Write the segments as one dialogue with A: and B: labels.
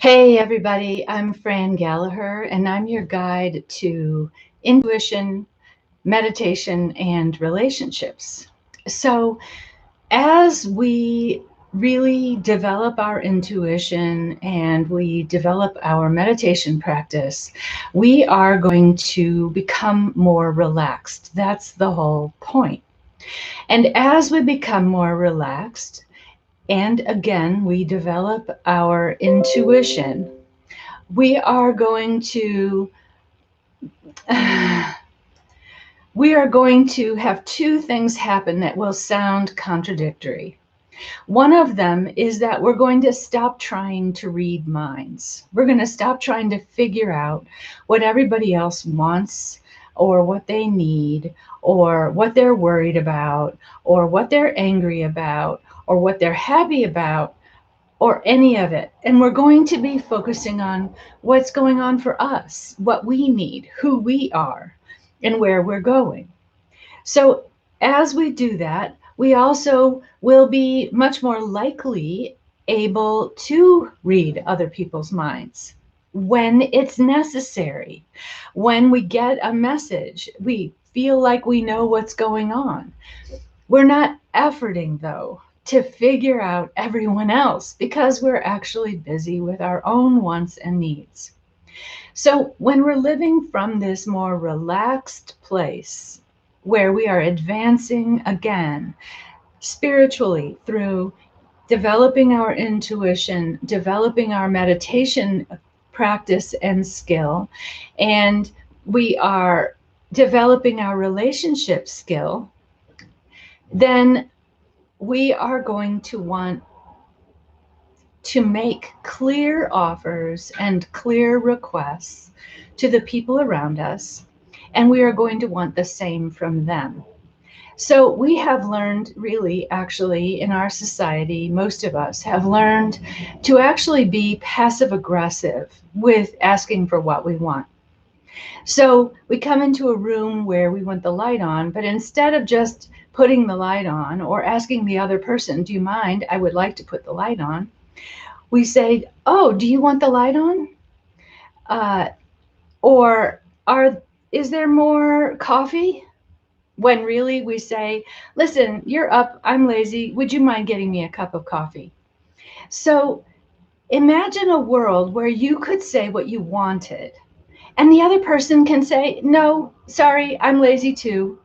A: Hey everybody, I'm Fran Gallagher and I'm your guide to intuition, meditation, and relationships. So, as we really develop our intuition and we develop our meditation practice, we are going to become more relaxed. That's the whole point. And as we become more relaxed, and again, we develop our intuition, we are going to we are going to have two things happen that will sound contradictory. One of them is that we're going to stop trying to read minds. We're going to stop trying to figure out what everybody else wants or what they need or what they're worried about or what they're angry about or what they're happy about or any of it. And we're going to be focusing on what's going on for us, what we need, who we are, and where we're going. So, as we do that, we also will be much more likely able to read other people's minds when it's necessary. When we get a message, we feel like we know what's going on. We're not efforting, though, to figure out everyone else because we're actually busy with our own wants and needs. So, when we're living from this more relaxed place where we are advancing again spiritually through developing our intuition, developing our meditation practice and skill, and we are developing our relationship skill, then we are going to want to make clear offers and clear requests to the people around us, and we are going to want the same from them. So we have learned, really, actually, in our society, most of us have learned to actually be passive aggressive with asking for what we want. So we come into a room where we want the light on, but instead of just putting the light on or asking the other person, do you mind? I would like to put the light on. We say, oh, do you want the light on? Uh, or is there more coffee? When really we say, listen, you're up, I'm lazy, would you mind getting me a cup of coffee? So imagine a world where you could say what you wanted and the other person can say, no, sorry, I'm lazy too.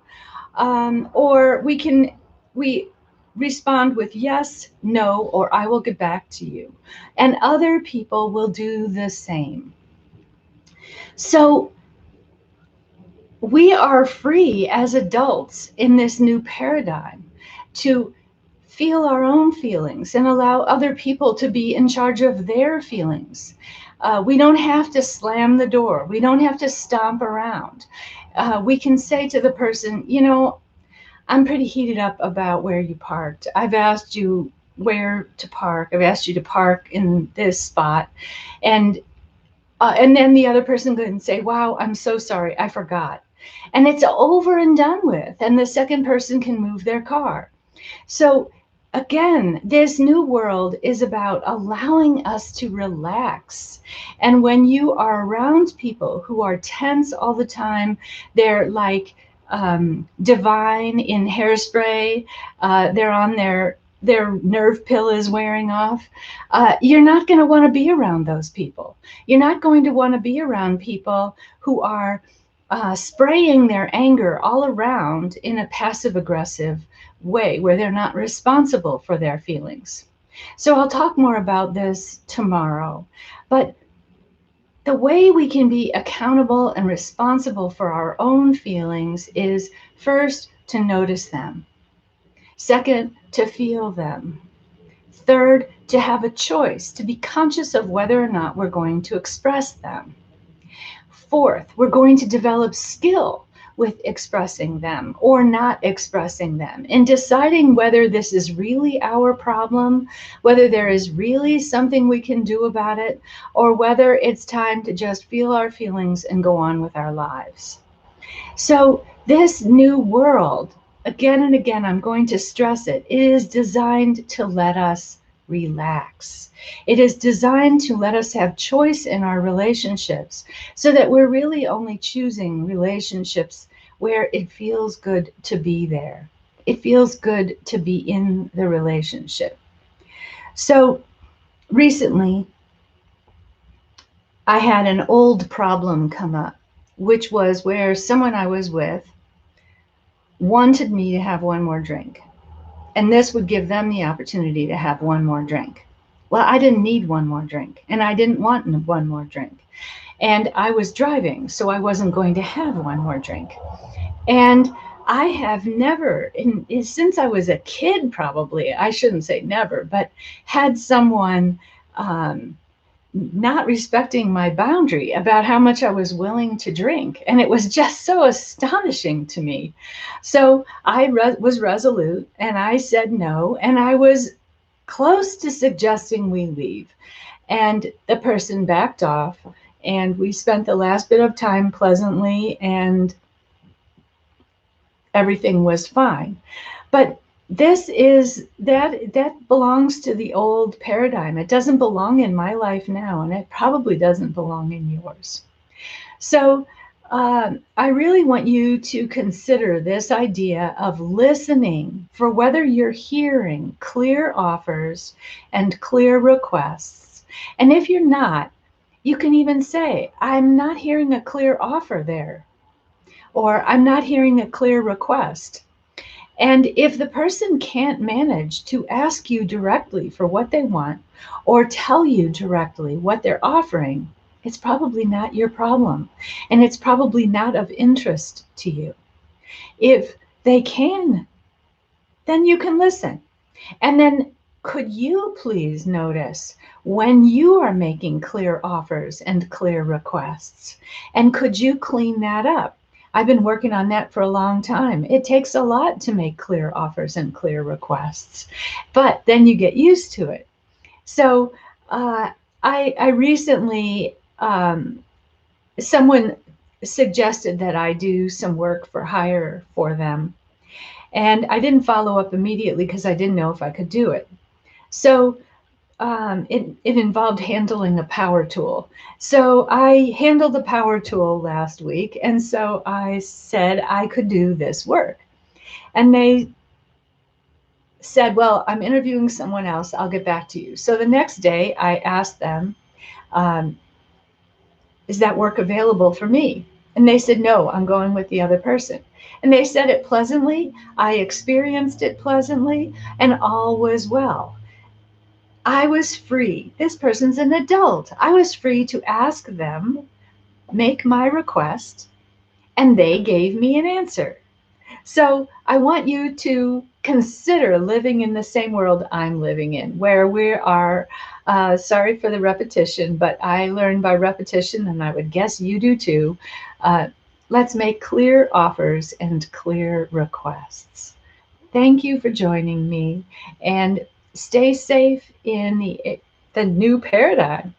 A: Or we respond with yes, no, or I will get back to you. And other people will do the same. So we are free as adults in this new paradigm to feel our own feelings and allow other people to be in charge of their feelings. We don't have to slam the door. We don't have to stomp around. We can say to the person, you know, I'm pretty heated up about where you parked. I've asked you where to park. I've asked you to park in this spot. And then the other person can say, wow, I'm so sorry, I forgot. And it's over and done with. And the second person can move their car. So again, this new world is about allowing us to relax. And when you are around people who are tense all the time, they're like divine in hairspray, they're on their nerve pill is wearing off, you're not going to want to be around those people. You're not going to want to be around people who are spraying their anger all around in a passive aggressive way where they're not responsible for their feelings. So I'll talk more about this tomorrow. But the way we can be accountable and responsible for our own feelings is first to notice them, second, to feel them, third, to have a choice, to be conscious of whether or not we're going to express them. Fourth, we're going to develop skill with expressing them or not expressing them and deciding whether this is really our problem, whether there is really something we can do about it, or whether it's time to just feel our feelings and go on with our lives. So this new world, again and again, I'm going to stress it, is designed to let us relax. It is designed to let us have choice in our relationships so that we're really only choosing relationships where it feels good to be there. It feels good to be in the relationship. So recently, I had an old problem come up, which was where someone I was with wanted me to have one more drink. And this would give them the opportunity to have one more drink. Well, I didn't need one more drink, and I didn't want one more drink. And I was driving, so I wasn't going to have one more drink. And I have never, since I was a kid, probably, I shouldn't say never, but had someone not respecting my boundary about how much I was willing to drink. And it was just so astonishing to me. So I was resolute and I said no. And I was close to suggesting we leave. And the person backed off. And we spent the last bit of time pleasantly, and everything was fine. But that belongs to the old paradigm. It doesn't belong in my life now, and it probably doesn't belong in yours. So I really want you to consider this idea of listening for whether you're hearing clear offers and clear requests. And if you're not, you can even say, I'm not hearing a clear offer there, or I'm not hearing a clear request. And if the person can't manage to ask you directly for what they want or tell you directly what they're offering, it's probably not your problem. And it's probably not of interest to you. If they can, then you can listen. And then could you please notice when you are making clear offers and clear requests? And could you clean that up? I've been working on that for a long time. It takes a lot to make clear offers and clear requests, but then you get used to it. So I recently, someone suggested that I do some work for hire for them. And I didn't follow up immediately because I didn't know if I could do it. So it involved handling a power tool. So I handled the power tool last week. And so I said I could do this work. And they said, well, I'm interviewing someone else. I'll get back to you. So the next day I asked them, um, is that work available for me? And they said, no, I'm going with the other person. And they said it pleasantly. I experienced it pleasantly, and all was well. I was free. This person's an adult. I was free to ask them, make my request, and they gave me an answer. So I want you to consider living in the same world I'm living in, where we are, sorry for the repetition, but I learned by repetition, and I would guess you do too. Let's make clear offers and clear requests. Thank you for joining me, and stay safe in the new paradigm.